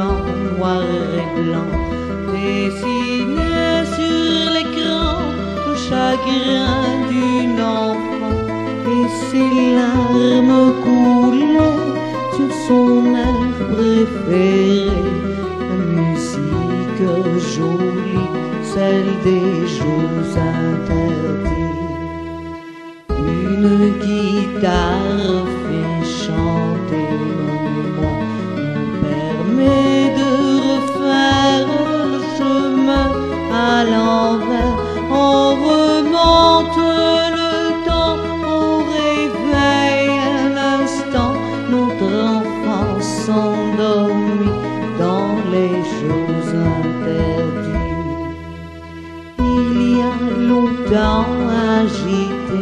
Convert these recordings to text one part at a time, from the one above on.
roman noir et blanc, dessiné sur l'écran le chagrin d'une enfant, et ses larmes coulaient sur son air préféré. La musique jolie, celle des jeux interdits. Une guitare fait chanter nos mémoires, nous permet de refaire le chemin à l'envers. On remonte le temps, on réveille un instant notre enfance endormie dans les jeux interdits. Il y a longtemps agité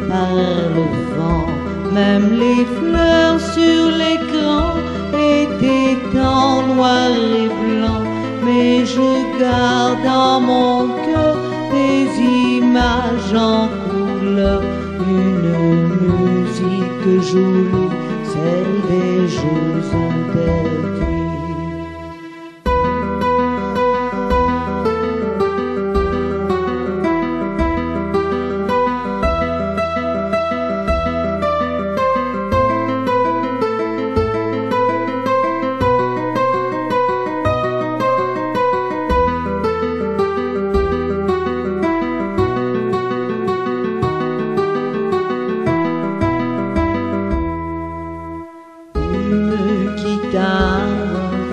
par le vent, même les fleurs sur l'écran étaient en noir et blanc, mais je garde dans mon cœur des images en couleur, une musique jolie, celle des jeux interdits. Une guitare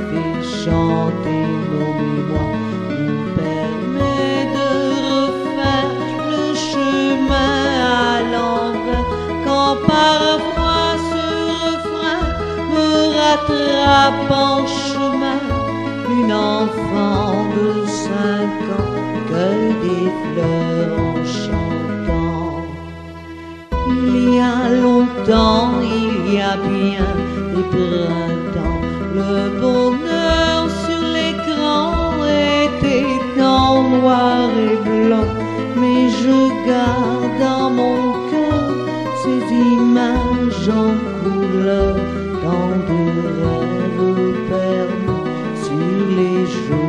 fait chanter nos mémoires, nous permet de refaire le chemin à l'envers. Quand parfois ce refrain me rattrape en chemin, une enfant de 5 ans cueille des fleurs en chantant. Il y a longtemps, il y a bien des printemps, le bonheur sur l'écran était en noir et blanc, mais je garde dans mon cœur ces images en couleur, tant de rêves permis sur les jours